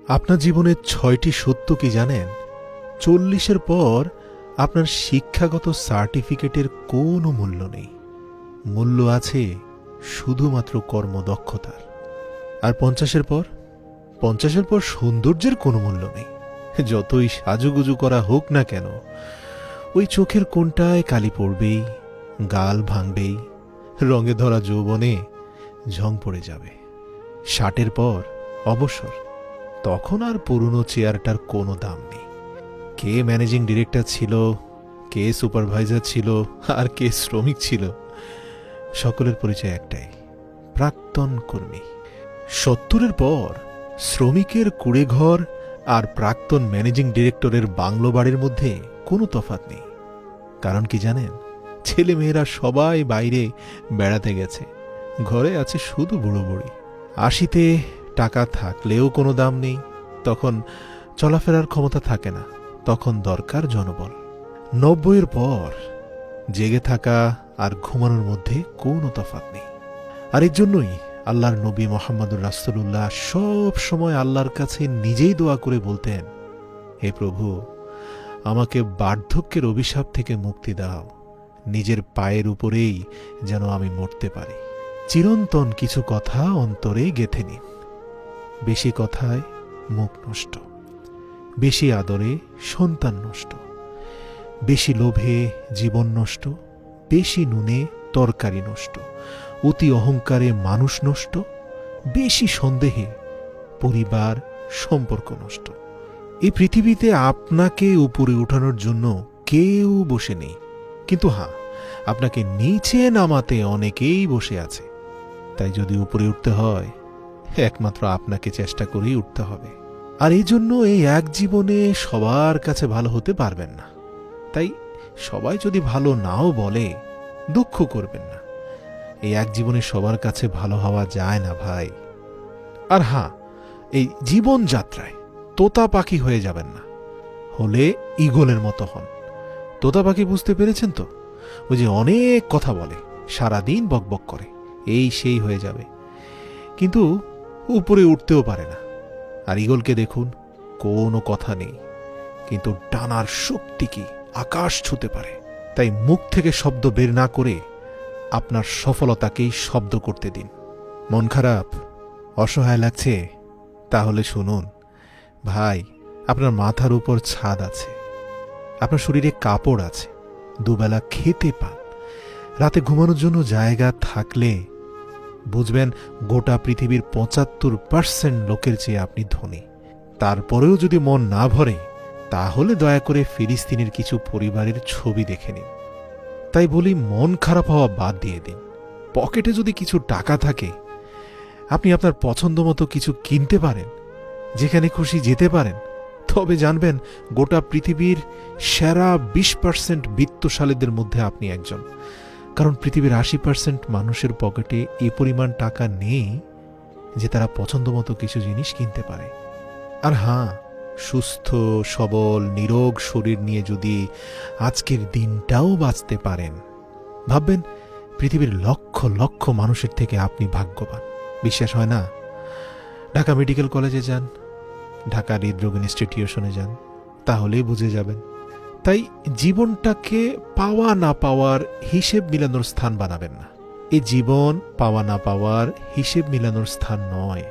আপনার জীবনের ৬টি সত্য কি জানেন? ৪০-এর পর আপনার শিক্ষাগত সার্টিফিকেটের কোনো মূল্য নেই। মূল্য আছে শুধুমাত্র কর্মদক্ষতার। আর ৫০-এর পর? ৫০-এর পর সৌন্দর্যের কোনো মূল্য নেই। যতই সাজুগুজু করা হোক না কেন, ওই চোখের কোণটায় কালি পড়বেই, গাল ভাঙবেই, রঙে ধরা যৌবনে ঝং পড়ে যাবে। ৬০-এর পর অবসর। তখন আর পুরনো চেয়ারটার কোনো দাম নেই। কে ম্যানেজিং ডিরেক্টর ছিল, কে সুপারভাইজার ছিল, আর কে শ্রমিক ছিল, সকলের পরিচয় একটাই: প্রাক্তন কর্মী। ৭০-এর পর শ্রমিকের কুঁড়েঘর আর প্রাক্তন ম্যানেজিং ডিরেক্টরের বাংলো বাড়ির মধ্যে কোনো তফাৎ নেই। কারণ কি জানেন? ছেলেমেয়েরা সবাই বাইরে বেড়াতে গেছে, ঘরে আছে শুধু বুড়ো বুড়ি। ৮০-তে টাকা থাকলেও কোনো দাম নেই, তখন চলাফেরার ক্ষমতা থাকে না, তখন দরকার জনবল। ৯০-এর পর জেগে থাকা আর ঘুমানোর মধ্যে কোনো তফাৎ নেই। আর এর জন্যই আল্লাহর নবী মোহাম্মদুর রাসূলুল্লাহ সব সময় আল্লাহর কাছে নিজেই দোয়া করে বলতেন, হে প্রভু, আমাকে বার্ধক্যের অভিশাপ থেকে মুক্তি দাও, নিজের পায়ের উপরেই যেন আমি মরতে পারি। চিরন্তন কিছু কথা অন্তরে গেঁথে নিন। বেশি কথায় মুখ নষ্ট, বেশি আদরে সন্তান নষ্ট, বেশি লোভে জীবন নষ্ট, বেশি নুনে তরকারি নষ্ট, অতি অহংকারে মানুষ নষ্ট, বেশি সন্দেহে পরিবার সম্পর্ক নষ্ট। এই পৃথিবীতে আপনাকে উপরে উঠানোর জন্য কেউ বসে নেই, কিন্তু হ্যাঁ, আপনাকে নিচে নামাতে অনেকেই বসে আছে। তাই যদি উপরে উঠতে হয়, একমাত্র আপনাকে চেষ্টা করেই উঠতে হবে। আর এই জন্য এই এক জীবনে সবার কাছে ভালো হতে পারবেন না। তাই সবাই যদি ভালো নাও বলে, দুঃখ করবেন না। এই এক জীবনে সবার কাছে ভালো হওয়া যায় না ভাই। আর হ্যাঁ, এই জীবনযাত্রায় তোতা পাখি হয়ে যাবেন না, হলে ঈগলের মতো হন। তোতা পাখি বুঝতে পেরেছেন তো? ওই যে অনেক কথা বলে, সারাদিন বকবক করে, এই সেই হয়ে যাবে, কিন্তু উপরে উঠতেও পারে না। আর ঈগলকে দেখুন, কোনো কথা নেই, কিন্তু ডানার শক্তি কি আকাশ ছুঁতে পারে। তাই মুখ থেকে শব্দ বের না করে আপনার সফলতাকেই শব্দ করতে দিন। মন খারাপ, অসহায় লাগছে? তাহলে শুনুন ভাই, আপনার মাথার উপর ছাদ আছে, আপনার শরীরে কাপড় আছে, দুবেলা খেতে পান, রাতে ঘুমানোর জন্য জায়গা থাকলে বুঝবেন গোটা পৃথিবীর ৭৫% লোকের চেয়ে আপনি ধনী। তারপরেও যদি মন না ভরে, তাহলে দয়া করে ফিলিস্তিনের কিছু পরিবারের ছবি দেখে নিন। তাই বলি, মন খারাপ হওয়া বাদ দিয়ে দিন। পকেটে যদি কিছু টাকা থাকে, আপনি আপনার পছন্দ মতো কিছু কিনতে পারেন, যেখানে খুশি যেতে পারেন, তবে জানবেন গোটা পৃথিবীর সেরা ২০% বিত্তশালীদের মধ্যে আপনি একজন। কারণ পৃথিবীর ৮০% মানুষের পকেটে এ পরিমাণ টাকা নেই যে তারা পছন্দ মতো কিছু জিনিস কিনতে পারে। আর হ্যাঁ, সুস্থ সবল নিরোগ শরীর নিয়ে যদি আজকের দিনটাও বাঁচতে পারেন, ভাববেন পৃথিবীর লক্ষ লক্ষ মানুষের থেকে আপনি ভাগ্যবান। বিশ্বাস হয় না? ঢাকা মেডিকেল কলেজে যান, ঢাকা হৃদরোগ ইনস্টিটিউশনে যান, তাহলেই বুঝে যাবেন। তাই জীবনটাকে পাওয়া না পাওয়ার হিসেব মিলানোর স্থান বানাবেন না। এই জীবন পাওয়া না পাওয়ার হিসেব মিলানোর স্থান নয়।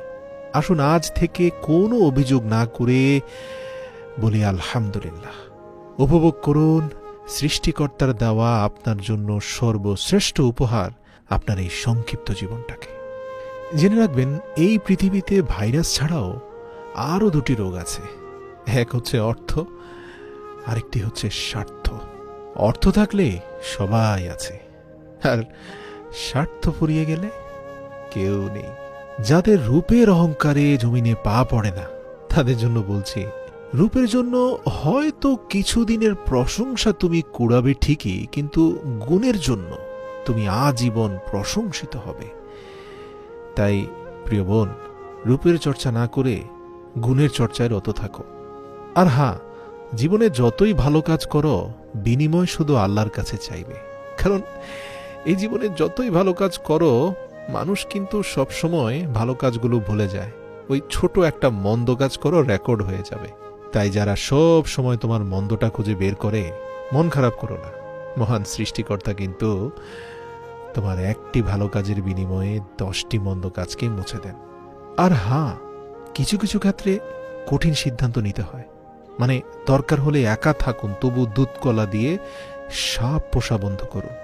আসুন আজ থেকে কোনো অভিযোগ না করে বলি আলহামদুলিল্লাহ। উপভোগ করুন সৃষ্টিকর্তার দেওয়া আপনার জন্য সর্বশ্রেষ্ঠ উপহার, আপনার এই সংক্ষিপ্ত জীবনটাকে। জেনে রাখবেন, এই পৃথিবীতে ভাইরাস ছাড়াও আরও ২টি রোগ আছে। এক হচ্ছে অর্থ, আরেকটি হচ্ছে স্বার্থ। অর্থ থাকলে সবাই আছে, আর স্বার্থ ফুরিয়ে গেলে কেউ নেই। যাদের রূপের অহংকারে জমিনে পা পড়ে না, তাদের জন্য বলছি, রূপের জন্য হয়তো কিছুদিনের প্রশংসা তুমি কুড়াবে ঠিকই, কিন্তু গুণের জন্য তুমি আজীবন প্রশংসিত হবে। তাই প্রিয় বোন, রূপের চর্চা না করে গুণের চর্চায় রত থাকো। আর হ্যাঁ, জীবনে যতই ভালো কাজ করো, বিনিময় শুধু আল্লাহর কাছে চাইবে। কারণ এই জীবনে যতই ভালো কাজ করো, মানুষ কিন্তু সবসময় ভালো কাজগুলো ভুলে যায়। ওই ছোট একটা মন্দ কাজ করো, রেকর্ড হয়ে যাবে। তাই যারা সব সময় তোমার মন্দটা খুঁজে বের করে, মন খারাপ করো না। মহান সৃষ্টিকর্তা কিন্তু তোমার একটি ভালো কাজের বিনিময়ে 10টি মন্দ কাজকে মুছে দেন। আর হ্যাঁ, কিছু কিছু ক্ষেত্রে কঠিন সিদ্ধান্ত নিতে হয়। মানে দরকার হলে একা থাকুন, তবু দুধ কলা দিয়ে সাপ পোষা বন্ধ করুন।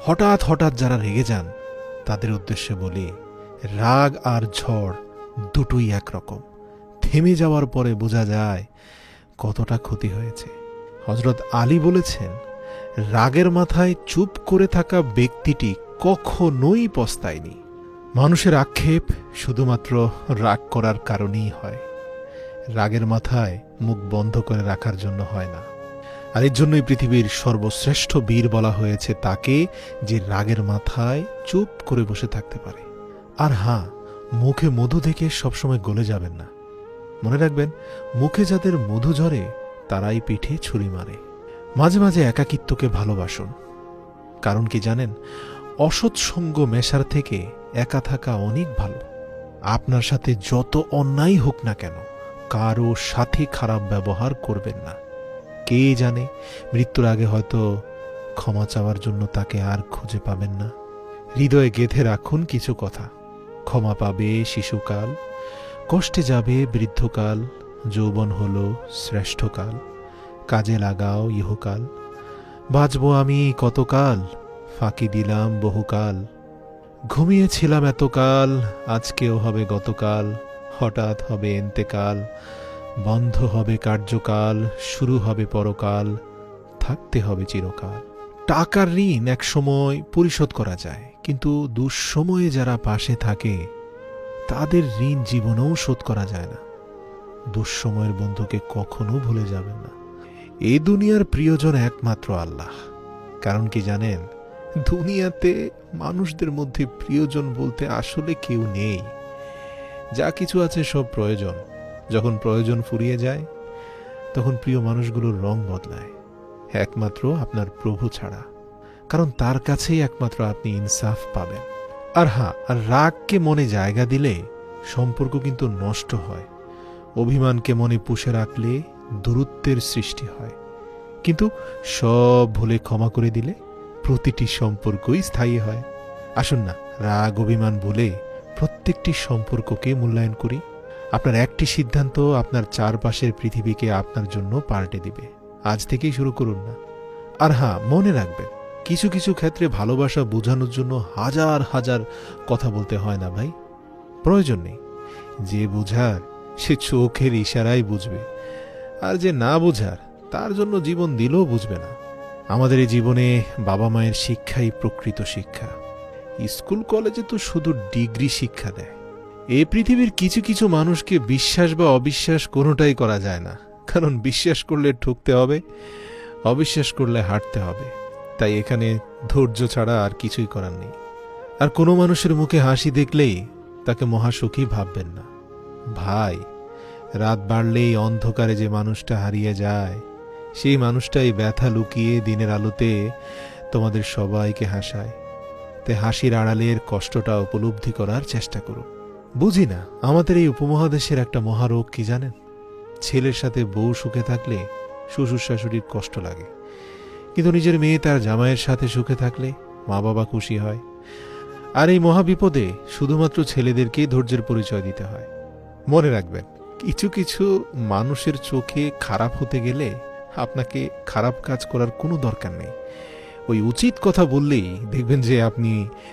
হঠাৎ হঠাৎ যারা রেগে যান তাদের উদ্দেশ্যে বলি, রাগ আর ঝড় দুটোই একরকম। থেমে যাওয়ার পরে বোঝা যায় কতটা ক্ষতি হয়েছে। হযরত আলী বলেছেন, রাগের মাথায় চুপ করে থাকা ব্যক্তিটি কখনোই পস্তায়নি। মানুষের আক্ষেপ শুধুমাত্র রাগ করার কারণেই হয়, রাগের মাথায় মুখ বন্ধ করে রাখার জন্য হয় না। আর এর জন্যই পৃথিবীর সর্বশ্রেষ্ঠ বীর বলা হয়েছে তাকে, যে রাগের মাথায় চুপ করে বসে থাকতে পারে। আর হ্যাঁ, মুখে মধু দেখে সবসময় গলে যাবেন না। মনে রাখবেন, মুখে যাদের মধু ঝরে তারাই পিঠে ছুরি মারে। মাঝে মাঝে একাকিত্বকে ভালোবাসুন। কারণ কি জানেন, অসৎ সঙ্গ মেশার থেকে একা থাকা অনেক ভালো। আপনার সাথে যত অন্যায় হোক না কেন, কারো সাথে খারাপ ব্যবহার করবেন না। কে জানে, মৃত্যুর আগে হয়তো ক্ষমা চাওয়ার জন্য তাকে আর খুঁজে পাবেন না। হৃদয়ে গেঁথে রাখুন কিছু কথা। ক্ষমা পাবে শিশুকাল, কষ্টে যাবে বৃদ্ধকাল, যৌবন হলো শ্রেষ্ঠকাল, কাজে লাগাও ইহকাল। বাঁচব আমি কতকাল, ফাঁকি দিলাম বহুকাল। ঘুমিয়েছিলাম এতকাল, আজকেও হবে গতকাল। হঠাৎ হবে এন্তেকাল, বন্ধ হবে কার্যকাল, শুরু হবে পরকাল, থাকতে হবে চিরকাল। টাকার ঋণ এক সময় পরিশোধ করা যায়, কিন্তু দুঃসময়ে যারা পাশে থাকে তাদের ঋণ জীবনেও শোধ করা যায় না। দুঃসময়ের বন্ধুকে কখনো ভুলে যাবেন না। এই দুনিয়ার প্রিয়জন একমাত্র আল্লাহ। কারণ কি জানেন, দুনিয়াতে মানুষদের মধ্যে প্রিয়জন বলতে আসলে কেউ নেই। যা কিছু আছে সব প্রয়োজন। যখন প্রয়োজন ফুরিয়ে যায়, তখন প্রিয় মানুষগুলোর রং বদলায়, একমাত্র আপনার প্রভু ছাড়া। কারণ তার কাছেই একমাত্র আপনি ইনসাফ পাবেন। আর হ্যাঁ, আর রাগকে মনে জায়গা দিলে সম্পর্ক কিন্তু নষ্ট হয়। অভিমানকে মনে পুষে রাখলে দূরত্বের সৃষ্টি হয়। কিন্তু সব ভুলে ক্ষমা করে দিলে প্রতিটি সম্পর্কই স্থায়ী হয়। আসুন না, রাগ অভিমান ভুলে প্রত্যেকটি সম্পর্ককে মূল্যায়ন করি। আপনার একটি সিদ্ধান্ত আপনার চারপাশের পৃথিবীকে আপনার জন্য পাল্টে দিবে। আজ থেকেই শুরু করুন না। আর হ্যাঁ, মনে রাখবেন, কিছু কিছু ক্ষেত্রে ভালোবাসা বোঝানোর জন্য হাজার হাজার কথা বলতে হয় না ভাই, প্রয়োজন নেই। যে বোঝার সে চোখের ইশারায় বুঝবে, আর যে না বোঝার তার জন্য জীবন দিলেও বুঝবে না। আমাদের এই জীবনে বাবা মায়ের শিক্ষাই প্রকৃত শিক্ষা। স্কুল কলেজে তো শুধু ডিগ্রি শিক্ষা দেয়। এই পৃথিবীর কিছু কিছু মানুষকে বিশ্বাস বা অবিশ্বাস কোনোটাই করা যায় না। কারণ বিশ্বাস করলে ঠকতে হবে, অবিশ্বাস করলে হাঁটতে হবে। তাই এখানে ধৈর্য ছাড়া আর কিছুই করার নেই। আর কোনো মানুষের মুখে হাসি দেখলেই তাকে মহাসুখী ভাববেন না। ভাই, রাত বাড়লেই অন্ধকারে যে মানুষটা হারিয়ে যায়, সেই মানুষটাই ব্যথা লুকিয়ে দিনের আলোতে তোমাদের সবাইকে হাসায়। তাই হাসির আড়ালের কষ্টটা উপলব্ধি করার চেষ্টা করুন। বুঝি না, আমাদের এই উপমহাদেশের একটা মহারোগ কি জানেন, ছেলের সাথে বউ সুখে থাকলে শ্বশুর শাশুড়ির কষ্ট লাগে, কিন্তু নিজের মেয়ে তার জামাইয়ের সাথে সুখে থাকলে মা বাবা খুশি হয়। আর এই মহাবিপদে শুধুমাত্র ছেলেদেরকেই ধৈর্যের পরিচয় দিতে হয়। মনে রাখবেন, কিছু কিছু মানুষের চোখে খারাপ হতে গেলে আপনাকে খারাপ কাজ করার কোনো দরকার নেই। ওই উচিত কথা বললেই দেখবেন যে আপনি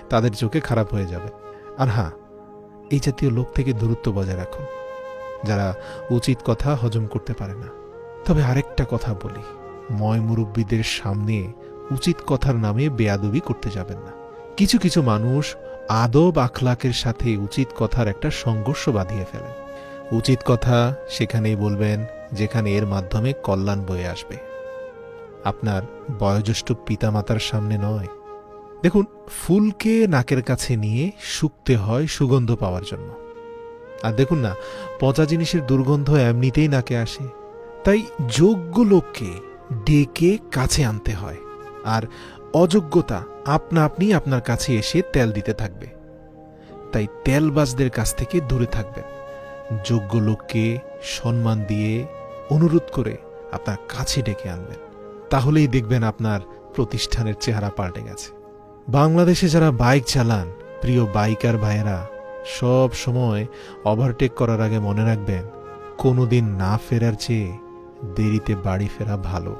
তাদের চোখে খারাপ হয়ে যাবেন। আর হ্যাঁ, এই জাতীয় লোক থেকে দূরত্ব বজায় রাখুন, যারা উচিত কথা হজম করতে পারে না। তবে আরেকটা কথা বলি, ময় মুরব্বীদের সামনে উচিত কথার নামে বেয়াদবি করতে যাবেন না। কিছু কিছু মানুষ আদব আখলাকের সাথে উচিত কথার একটা সংঘর্ষ বাঁধিয়ে ফেলেন। উচিত কথা সেখানেই বলবেন যেখানে এর মাধ্যমে কল্যাণ বয়ে আসবে, আপনার বয়োজ্যেষ্ঠ পিতামাতার সামনে নয়। দেখুন, ফুলকে নাকের কাছে নিয়ে শুকতে হয় সুগন্ধ পাওয়ার জন্য। আর দেখুন না, পচা জিনিসের দুর্গন্ধ এমনিতেই নাকে আসে। তাই যোগ্য লোককে ডেকে কাছে আনতে হয়, আর অযোগ্যতা আপনা আপনি আপনার কাছে এসে তেল দিতে থাকবে। তাই তেলবাজদের কাছ থেকে দূরে থাকবেন। যোগ্য লোককে সম্মান দিয়ে অনুরোধ করে আপনার কাছে ডেকে আনবেন। তাহলেই দেখবেন আপনার প্রতিষ্ঠানের চেহারা পাল্টে গেছে। বাংলাদেশে যারা বাইক চালান, প্রিয় বাইকার ভাইয়েরা, সব সময় ওভারটেক করার আগে মনে রাখবেন, কোনোদিন না ফেরার চেয়ে দেরিতে বাড়ি ফেরা ভালো।